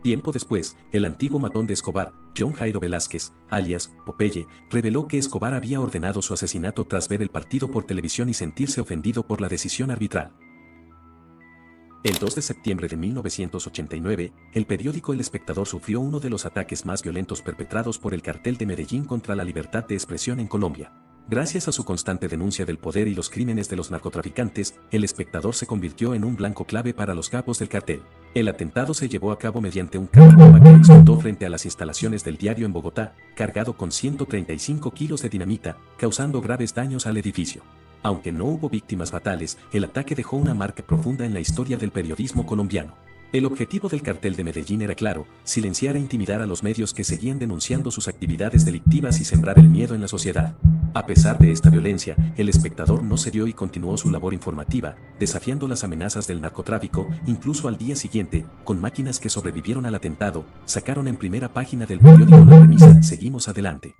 Tiempo después, el antiguo matón de Escobar, John Jairo Velázquez, alias Popeye, reveló que Escobar había ordenado su asesinato tras ver el partido por televisión y sentirse ofendido por la decisión arbitral. El 2 de septiembre de 1989, el periódico El Espectador sufrió uno de los ataques más violentos perpetrados por el cartel de Medellín contra la libertad de expresión en Colombia. Gracias a su constante denuncia del poder y los crímenes de los narcotraficantes, El Espectador se convirtió en un blanco clave para los capos del cartel. El atentado se llevó a cabo mediante un carro bomba que explotó frente a las instalaciones del diario en Bogotá, cargado con 135 kilos de dinamita, causando graves daños al edificio. Aunque no hubo víctimas fatales, el ataque dejó una marca profunda en la historia del periodismo colombiano. El objetivo del cartel de Medellín era claro: silenciar e intimidar a los medios que seguían denunciando sus actividades delictivas y sembrar el miedo en la sociedad. A pesar de esta violencia, el espectador no cedió y continuó su labor informativa, desafiando las amenazas del narcotráfico, incluso al día siguiente, con máquinas que sobrevivieron al atentado, sacaron en primera página del periódico la premisa "Seguimos adelante".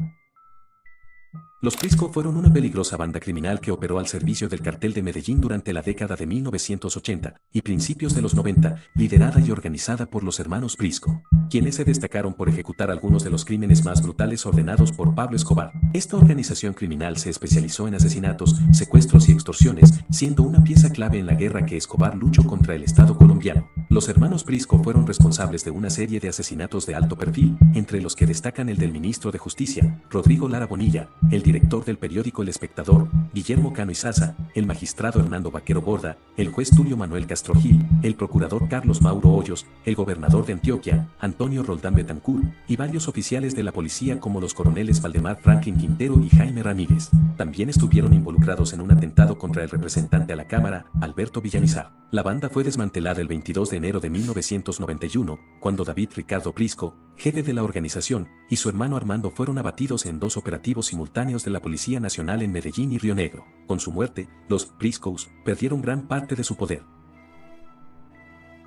Los Prisco fueron una peligrosa banda criminal que operó al servicio del cartel de Medellín durante la década de 1980 y principios de los 90, liderada y organizada por los hermanos Prisco, quienes se destacaron por ejecutar algunos de los crímenes más brutales ordenados por Pablo Escobar. Esta organización criminal se especializó en asesinatos, secuestros y extorsiones, siendo una pieza clave en la guerra que Escobar luchó contra el Estado colombiano. Los hermanos Prisco fueron responsables de una serie de asesinatos de alto perfil, entre los que destacan el del ministro de Justicia, Rodrigo Lara Bonilla, el director del periódico El Espectador, Guillermo Cano Izaza, el magistrado Hernando Vaquero Borda, el juez Tulio Manuel Castro Gil, el procurador Carlos Mauro Hoyos, el gobernador de Antioquia, Antonio Roldán Betancur, y varios oficiales de la policía como los coroneles Valdemar Franklin Quintero y Jaime Ramírez. También estuvieron involucrados en un atentado contra el representante a la Cámara, Alberto Villamizar. La banda fue desmantelada el 22 de enero de 1991, cuando David Ricardo Prisco, jefe de la organización, y su hermano Armando fueron abatidos en 2 operativos simultáneos de la Policía Nacional en Medellín y Río Negro. Con su muerte, los Priscos perdieron gran parte de su poder.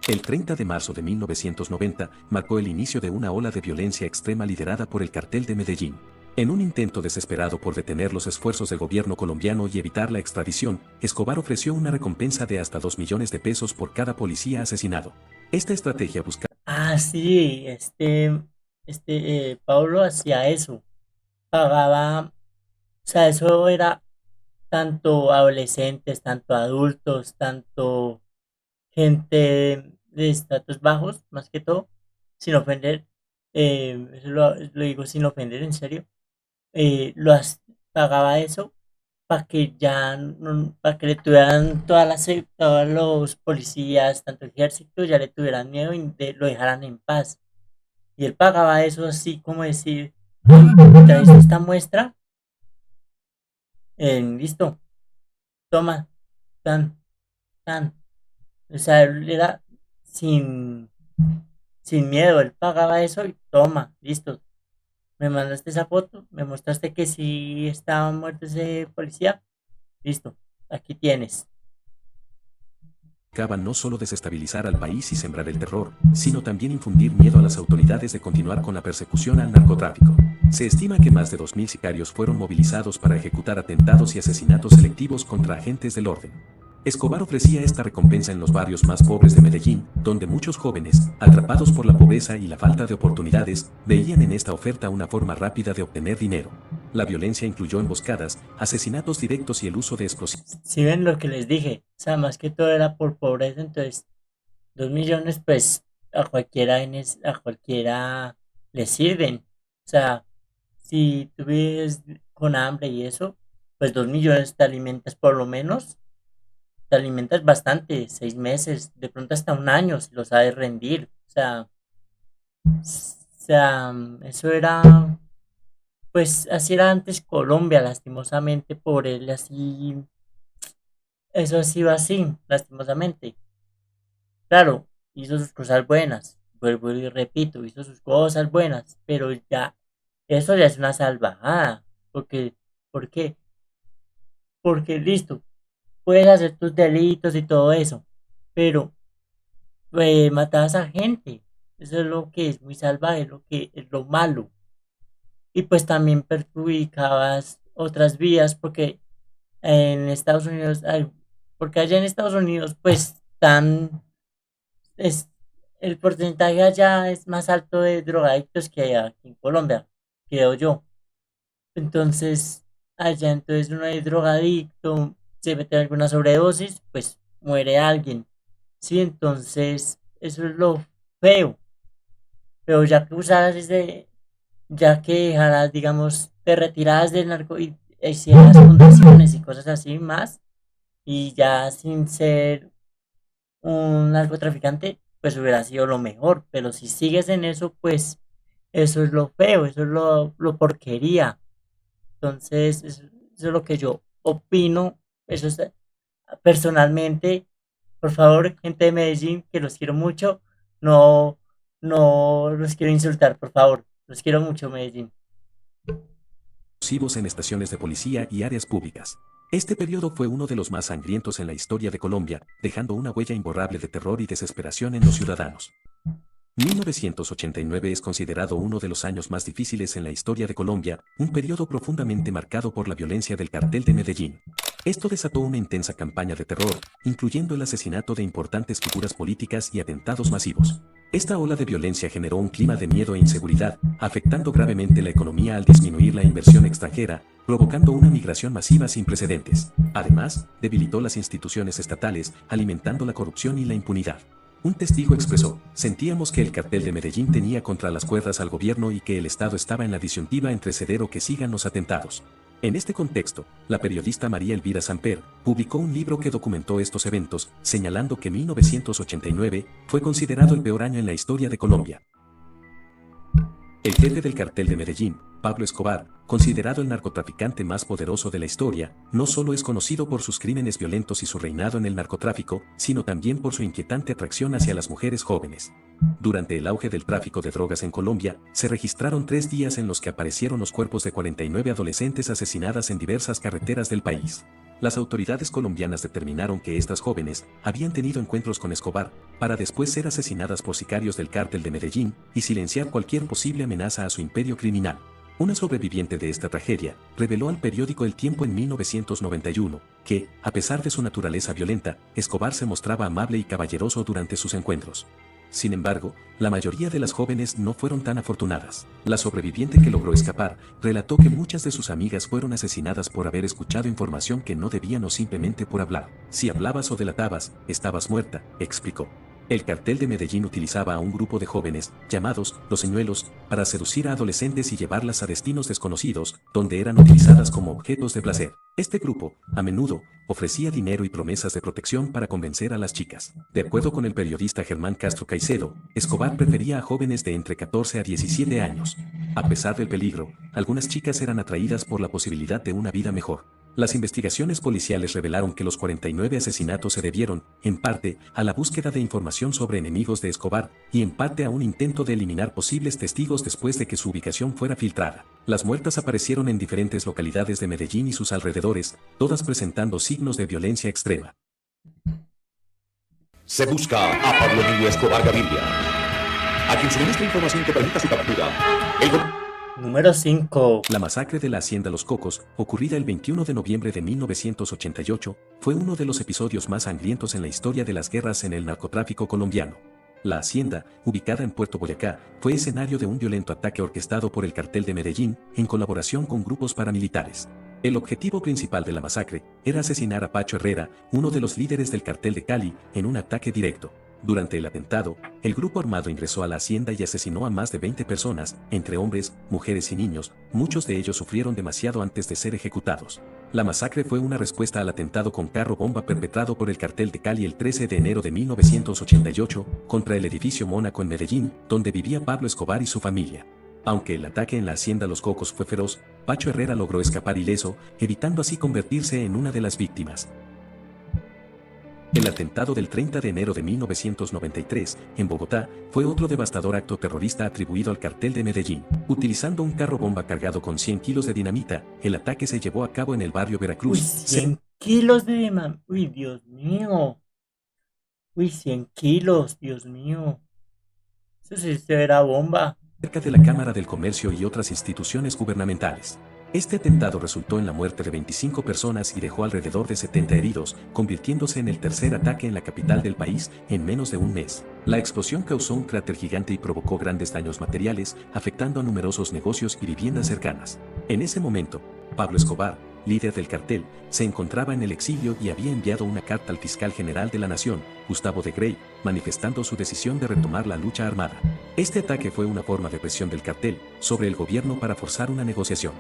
El 30 de marzo de 1990 marcó el inicio de una ola de violencia extrema liderada por el cartel de Medellín. En un intento desesperado por detener los esfuerzos del gobierno colombiano y evitar la extradición, Escobar ofreció una recompensa de hasta 2 millones de pesos por cada policía asesinado. Esta estrategia buscaba... Ah, sí, Pablo hacía eso, pagaba, o sea, eso era tanto adolescentes, tanto adultos, tanto gente de estatus bajos, más que todo, sin ofender, eso lo digo sin ofender, en serio, pagaba eso para que ya, para que le tuvieran todos los policías, tanto el ejército, ya le tuvieran miedo y lo dejaran en paz. Y él pagaba eso así como decir, ¿traes esta muestra? Listo, toma, tan, tan. O sea, él era sin, sin miedo, él pagaba eso y toma, listo. Me mandaste esa foto, me mostraste que sí estaba muerto ese policía, listo, aquí tienes. Buscaban no solo desestabilizar al país y sembrar el terror, sino también infundir miedo a las autoridades de continuar con la persecución al narcotráfico. Se estima que más de 2.000 sicarios fueron movilizados para ejecutar atentados y asesinatos selectivos contra agentes del orden. Escobar ofrecía esta recompensa en los barrios más pobres de Medellín, donde muchos jóvenes, atrapados por la pobreza y la falta de oportunidades, veían en esta oferta una forma rápida de obtener dinero. La violencia incluyó emboscadas, asesinatos directos y el uso de explosivos. Si ven lo que les dije, o sea, más que todo era por pobreza, entonces 2 millones pues a cualquiera le sirven. O sea, si tú vives con hambre y eso, pues 2 millones te alimentas por lo menos, te alimentas bastante, 6 meses, de pronto hasta un año si lo sabes rendir. Eso era, pues así era antes Colombia, lastimosamente por él así, eso ha sido así, lastimosamente. Claro, hizo sus cosas buenas, vuelvo y repito, hizo sus cosas buenas, pero ya, eso ya es una salvajada, porque, ¿por qué? Porque listo, puedes hacer tus delitos y todo eso, pero matabas a gente, eso es lo que es muy salvaje, lo que es lo malo, y pues también perjudicabas otras vías, porque en Estados Unidos, porque allá en Estados Unidos, pues están es, el porcentaje allá es más alto de drogadictos que aquí en Colombia, creo yo. Entonces, allá entonces uno es drogadicto, se mete en alguna sobredosis, pues muere alguien. Sí, entonces eso es lo feo. Pero ya que usaras ya que dejaras, digamos, te retiraras del narco y hicieras fundaciones y cosas así más, y ya sin ser un narcotraficante, pues hubiera sido lo mejor, pero si sigues en eso, pues eso es lo feo, eso es lo porquería. Entonces, eso es lo que yo opino, eso es personalmente, por favor, gente de Medellín, que los quiero mucho, no, no los quiero insultar, por favor, los quiero mucho, Medellín. explosivos en estaciones de policía y áreas públicas. Este periodo fue uno de los más sangrientos en la historia de Colombia, dejando una huella imborrable de terror y desesperación en los ciudadanos. 1989 es considerado uno de los años más difíciles en la historia de Colombia, un periodo profundamente marcado por la violencia del cartel de Medellín. Esto desató una intensa campaña de terror, incluyendo el asesinato de importantes figuras políticas y atentados masivos. Esta ola de violencia generó un clima de miedo e inseguridad, afectando gravemente la economía al disminuir la inversión extranjera, provocando una migración masiva sin precedentes. Además, debilitó las instituciones estatales, alimentando la corrupción y la impunidad. Un testigo expresó: sentíamos que el cartel de Medellín tenía contra las cuerdas al gobierno y que el Estado estaba en la disyuntiva entre ceder o que sigan los atentados. En este contexto, la periodista María Elvira Samper publicó un libro que documentó estos eventos, señalando que 1989 fue considerado el peor año en la historia de Colombia. El jefe del cartel de Medellín, Pablo Escobar, considerado el narcotraficante más poderoso de la historia, no solo es conocido por sus crímenes violentos y su reinado en el narcotráfico, sino también por su inquietante atracción hacia las mujeres jóvenes. Durante el auge del tráfico de drogas en Colombia, se registraron 3 días en los que aparecieron los cuerpos de 49 adolescentes asesinadas en diversas carreteras del país. Las autoridades colombianas determinaron que estas jóvenes habían tenido encuentros con Escobar, para después ser asesinadas por sicarios del cártel de Medellín y silenciar cualquier posible amenaza a su imperio criminal. Una sobreviviente de esta tragedia reveló al periódico El Tiempo en 1991 que, a pesar de su naturaleza violenta, Escobar se mostraba amable y caballeroso durante sus encuentros. Sin embargo, la mayoría de las jóvenes no fueron tan afortunadas. La sobreviviente que logró escapar relató que muchas de sus amigas fueron asesinadas por haber escuchado información que no debían o simplemente por hablar. Si hablabas o delatabas, estabas muerta, explicó. El cartel de Medellín utilizaba a un grupo de jóvenes, llamados los señuelos, para seducir a adolescentes y llevarlas a destinos desconocidos, donde eran utilizadas como objetos de placer. Este grupo, a menudo, ofrecía dinero y promesas de protección para convencer a las chicas. De acuerdo con el periodista Germán Castro Caicedo, Escobar prefería a jóvenes de entre 14 a 17 años. A pesar del peligro, algunas chicas eran atraídas por la posibilidad de una vida mejor. Las investigaciones policiales revelaron que los 49 asesinatos se debieron, en parte, a la búsqueda de información sobre enemigos de Escobar, y en parte a un intento de eliminar posibles testigos después de que su ubicación fuera filtrada. Las muertas aparecieron en diferentes localidades de Medellín y sus alrededores, todas presentando signos de violencia extrema. Se busca a Pablo Emilio Escobar Gaviria, a quien suministra información que permita su captura. Número 5. La masacre de la Hacienda Los Cocos, ocurrida el 21 de noviembre de 1988, fue uno de los episodios más sangrientos en la historia de las guerras en el narcotráfico colombiano. La hacienda, ubicada en Puerto Boyacá, fue escenario de un violento ataque orquestado por el cartel de Medellín, en colaboración con grupos paramilitares. El objetivo principal de la masacre era asesinar a Pacho Herrera, uno de los líderes del cartel de Cali, en un ataque directo. Durante el atentado, el grupo armado ingresó a la hacienda y asesinó a más de 20 personas, entre hombres, mujeres y niños. Muchos de ellos sufrieron demasiado antes de ser ejecutados. La masacre fue una respuesta al atentado con carro bomba perpetrado por el cartel de Cali el 13 de enero de 1988 contra el edificio Mónaco en Medellín, donde vivía Pablo Escobar y su familia. Aunque el ataque en la hacienda Los Cocos fue feroz, Pacho Herrera logró escapar ileso, evitando así convertirse en una de las víctimas. El atentado del 30 de enero de 1993, en Bogotá, fue otro devastador acto terrorista atribuido al cartel de Medellín. Utilizando un carro bomba cargado con 100 kilos de dinamita, el ataque se llevó a cabo en el barrio Veracruz. 100 kilos de dinamita. Uy, Dios mío. 100 kilos, Dios mío. Eso sí era bomba. Cerca de la Cámara del Comercio y otras instituciones gubernamentales. Este atentado resultó en la muerte de 25 personas y dejó alrededor de 70 heridos, convirtiéndose en el tercer ataque en la capital del país en menos de un mes. La explosión causó un cráter gigante y provocó grandes daños materiales, afectando a numerosos negocios y viviendas cercanas. En ese momento, Pablo Escobar, líder del cartel, se encontraba en el exilio y había enviado una carta al fiscal general de la nación, Gustavo de Grey, manifestando su decisión de retomar la lucha armada. Este ataque fue una forma de presión del cartel sobre el gobierno para forzar una negociación.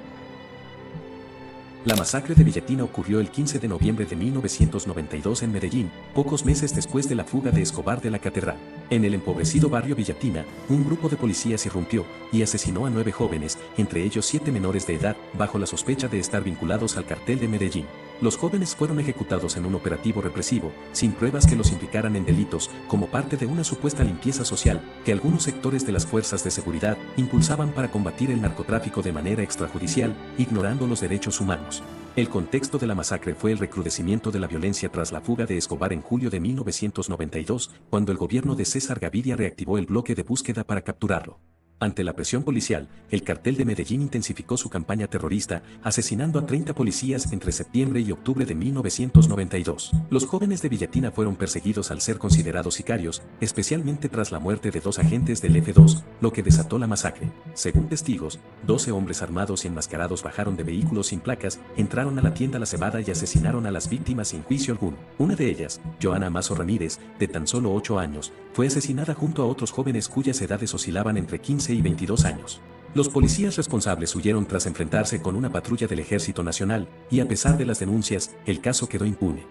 La masacre de Villatina ocurrió el 15 de noviembre de 1992 en Medellín, pocos meses después de la fuga de Escobar de la catedral. En el empobrecido barrio Villatina, un grupo de policías irrumpió y asesinó a 9 jóvenes, entre ellos 7 menores de edad, bajo la sospecha de estar vinculados al cartel de Medellín. Los jóvenes fueron ejecutados en un operativo represivo, sin pruebas que los implicaran en delitos, como parte de una supuesta limpieza social que algunos sectores de las fuerzas de seguridad impulsaban para combatir el narcotráfico de manera extrajudicial, ignorando los derechos humanos. El contexto de la masacre fue el recrudecimiento de la violencia tras la fuga de Escobar en julio de 1992, cuando el gobierno de César Gaviria reactivó el bloque de búsqueda para capturarlo. Ante la presión policial, el cartel de Medellín intensificó su campaña terrorista, asesinando a 30 policías entre septiembre y octubre de 1992. Los jóvenes de Villatina fueron perseguidos al ser considerados sicarios, especialmente tras la muerte de 2 agentes del F2, lo que desató la masacre. Según testigos, 12 hombres armados y enmascarados bajaron de vehículos sin placas, entraron a la tienda La Cebada y asesinaron a las víctimas sin juicio alguno. Una de ellas, Joana Mazo Ramírez, de tan solo 8 años, fue asesinada junto a otros jóvenes cuyas edades oscilaban entre 15 y 22 años. Los policías responsables huyeron tras enfrentarse con una patrulla del Ejército Nacional, y a pesar de las denuncias, el caso quedó impune.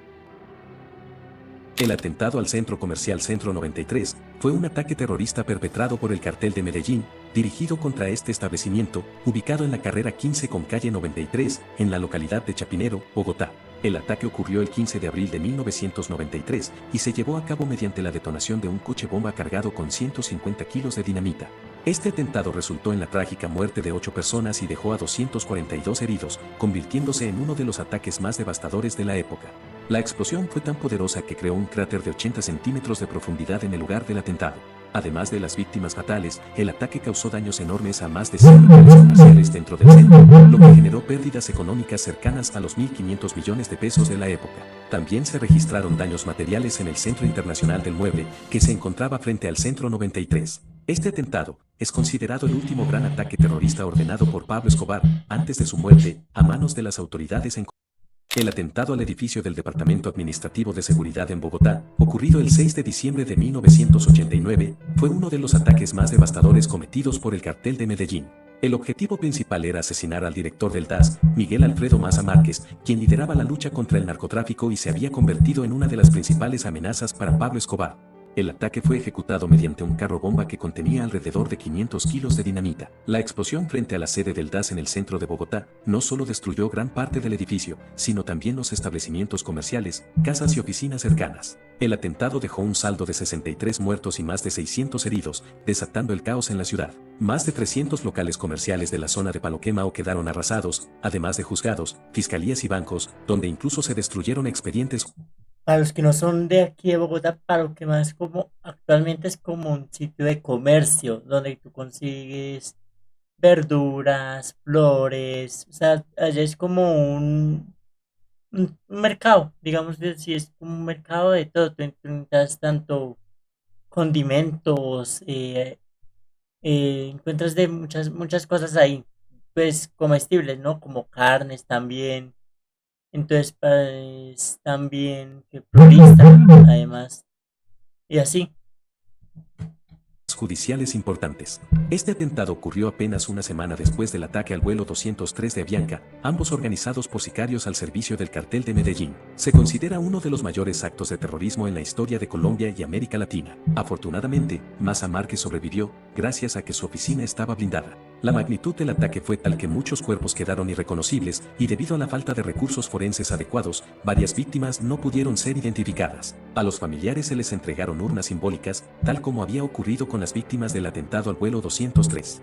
El atentado al centro comercial Centro 93 fue un ataque terrorista perpetrado por el cartel de Medellín, dirigido contra este establecimiento, ubicado en la carrera 15 con calle 93, en la localidad de Chapinero, Bogotá. El ataque ocurrió el 15 de abril de 1993 y se llevó a cabo mediante la detonación de un coche bomba cargado con 150 kilos de dinamita. Este atentado resultó en la trágica muerte de 8 personas y dejó a 242 heridos, convirtiéndose en uno de los ataques más devastadores de la época. La explosión fue tan poderosa que creó un cráter de 80 centímetros de profundidad en el lugar del atentado. Además de las víctimas fatales, el ataque causó daños enormes a más de 100 locales comerciales dentro del centro, lo que generó pérdidas económicas cercanas a los 1.500 millones de pesos de la época. También se registraron daños materiales en el Centro Internacional del Mueble, que se encontraba frente al Centro 93. Este atentado es considerado el último gran ataque terrorista ordenado por Pablo Escobar, antes de su muerte, a manos de las autoridades en Colombia. El atentado al edificio del Departamento Administrativo de Seguridad en Bogotá, ocurrido el 6 de diciembre de 1989, fue uno de los ataques más devastadores cometidos por el cartel de Medellín. El objetivo principal era asesinar al director del DAS, Miguel Alfredo Maza Márquez, quien lideraba la lucha contra el narcotráfico y se había convertido en una de las principales amenazas para Pablo Escobar. El ataque fue ejecutado mediante un carro bomba que contenía alrededor de 500 kilos de dinamita. La explosión frente a la sede del DAS en el centro de Bogotá no solo destruyó gran parte del edificio, sino también los establecimientos comerciales, casas y oficinas cercanas. El atentado dejó un saldo de 63 muertos y más de 600 heridos, desatando el caos en la ciudad. Más de 300 locales comerciales de la zona de Paloquemao quedaron arrasados, además de juzgados, fiscalías y bancos, donde incluso se destruyeron expedientes. Para los que no son de aquí de Bogotá, para lo que más es como, actualmente es como un sitio de comercio, donde tú consigues verduras, flores, o sea, allá es como un mercado, digamos que sí, es como un mercado de todo, tú encuentras tanto condimentos, encuentras de muchas cosas ahí, pues comestibles, ¿no? Como carnes también. Entonces, pues también que florista, además, y así. Judiciales importantes. Este atentado ocurrió apenas una semana después del ataque al vuelo 203 de Avianca, ambos organizados por sicarios al servicio del cartel de Medellín. Se considera uno de los mayores actos de terrorismo en la historia de Colombia y América Latina. Afortunadamente, Maza Márquez sobrevivió, gracias a que su oficina estaba blindada. La magnitud del ataque fue tal que muchos cuerpos quedaron irreconocibles y debido a la falta de recursos forenses adecuados, varias víctimas no pudieron ser identificadas. A los familiares se les entregaron urnas simbólicas, tal como había ocurrido con las víctimas del atentado al vuelo 203.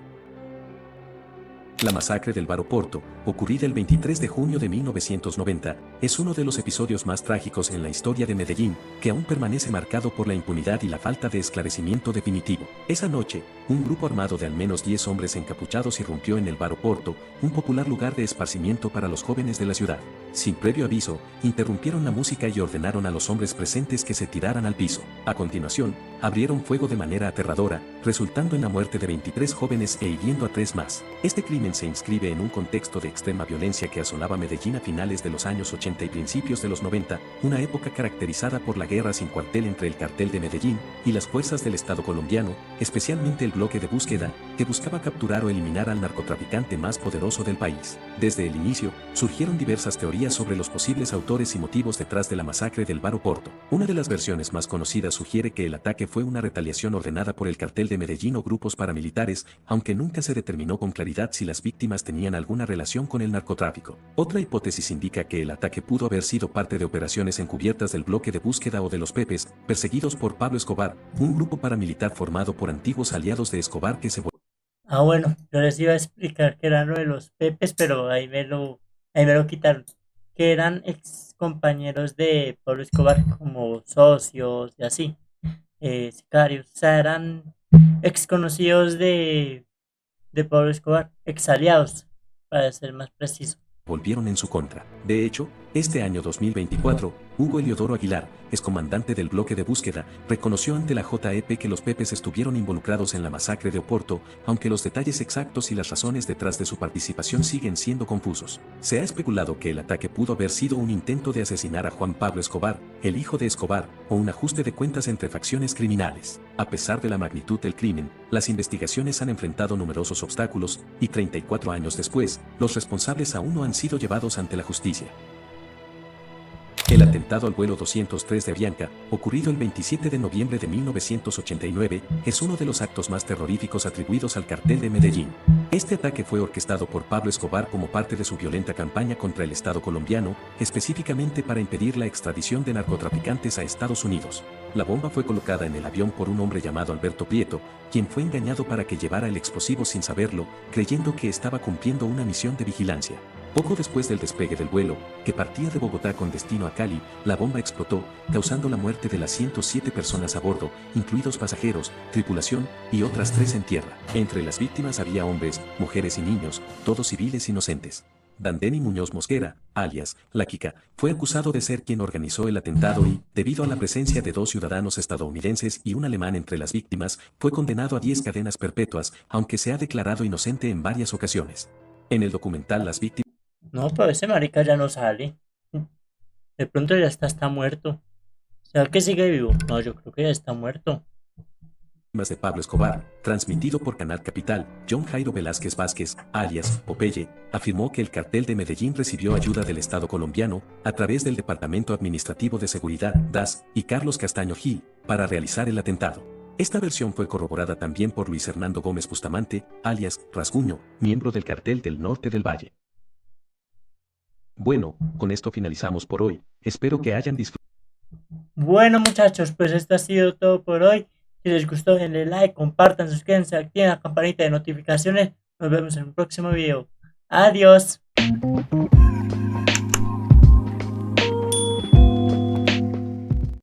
La masacre del Baroporto, ocurrida el 23 de junio de 1990, es uno de los episodios más trágicos en la historia de Medellín, que aún permanece marcado por la impunidad y la falta de esclarecimiento definitivo. Esa noche, un grupo armado de al menos 10 hombres encapuchados irrumpió en el Baroporto, un popular lugar de esparcimiento para los jóvenes de la ciudad. Sin previo aviso, interrumpieron la música y ordenaron a los hombres presentes que se tiraran al piso. A continuación, abrieron fuego de manera aterradora, resultando en la muerte de 23 jóvenes e hiriendo a 3 más. Este crimen se inscribe en un contexto de extrema violencia que asolaba Medellín a finales de los años 80 y principios de los 90, una época caracterizada por la guerra sin cuartel entre el cartel de Medellín y las fuerzas del Estado colombiano, especialmente el bloque de búsqueda, que buscaba capturar o eliminar al narcotraficante más poderoso del país. Desde el inicio, surgieron diversas teorías sobre los posibles autores y motivos detrás de la masacre del Bar Oporto. Una de las versiones más conocidas sugiere que el ataque fue una retaliación ordenada por el cartel de Medellín o grupos paramilitares, aunque nunca se determinó con claridad si las víctimas tenían alguna relación con el narcotráfico. Otra hipótesis indica que el ataque pudo haber sido parte de operaciones encubiertas del bloque de búsqueda o de los Pepes, perseguidos por Pablo Escobar, un grupo paramilitar formado por antiguos aliados de Escobar que se Ah, bueno, yo les iba a explicar que era lo de los Pepes, pero ahí me lo quitaron. Que eran ex compañeros de Pablo Escobar, como socios y así, sicarios. O sea, eran ex conocidos de Pablo Escobar, ex aliados, para ser más preciso. volvieron en su contra. De hecho, este año 2024, Hugo Eliodoro Aguilar, excomandante del bloque de búsqueda, reconoció ante la JEP que los Pepes estuvieron involucrados en la masacre de Oporto, aunque los detalles exactos y las razones detrás de su participación siguen siendo confusos. Se ha especulado que el ataque pudo haber sido un intento de asesinar a Juan Pablo Escobar, el hijo de Escobar, o un ajuste de cuentas entre facciones criminales. A pesar de la magnitud del crimen, las investigaciones han enfrentado numerosos obstáculos, y 34 años después, los responsables aún no han sido llevados ante la justicia. El atentado al vuelo 203 de Avianca, ocurrido el 27 de noviembre de 1989, es uno de los actos más terroríficos atribuidos al cartel de Medellín. Este ataque fue orquestado por Pablo Escobar como parte de su violenta campaña contra el Estado colombiano, específicamente para impedir la extradición de narcotraficantes a Estados Unidos. La bomba fue colocada en el avión por un hombre llamado Alberto Prieto, quien fue engañado para que llevara el explosivo sin saberlo, creyendo que estaba cumpliendo una misión de vigilancia. Poco después del despegue del vuelo, que partía de Bogotá con destino a Cali, la bomba explotó, causando la muerte de las 107 personas a bordo, incluidos pasajeros, tripulación y otras 3 en tierra. Entre las víctimas había hombres, mujeres y niños, todos civiles inocentes. Dandeni Muñoz Mosquera, alias La Quica, fue acusado de ser quien organizó el atentado y, debido a la presencia de 2 ciudadanos estadounidenses y un alemán entre las víctimas, fue condenado a 10 cadenas perpetuas, aunque se ha declarado inocente en varias ocasiones. En el documental Las víctimas No, pero ese marica ya no sale. De pronto ya está muerto. ¿Será que sigue vivo? No, yo creo que ya está muerto. de Pablo Escobar, transmitido por Canal Capital, John Jairo Velázquez Vázquez, alias Popeye, afirmó que el cartel de Medellín recibió ayuda del Estado colombiano, a través del Departamento Administrativo de Seguridad, DAS, y Carlos Castaño Gil, para realizar el atentado. Esta versión fue corroborada también por Luis Hernando Gómez Bustamante, alias Rasguño, miembro del cartel del Norte del Valle. Bueno, con esto finalizamos por hoy. Espero que hayan disfrutado. Bueno, muchachos, pues esto ha sido todo por hoy. Si les gustó, denle like, compartan, suscríbanse, activen la campanita de notificaciones. Nos vemos en un próximo video. Adiós.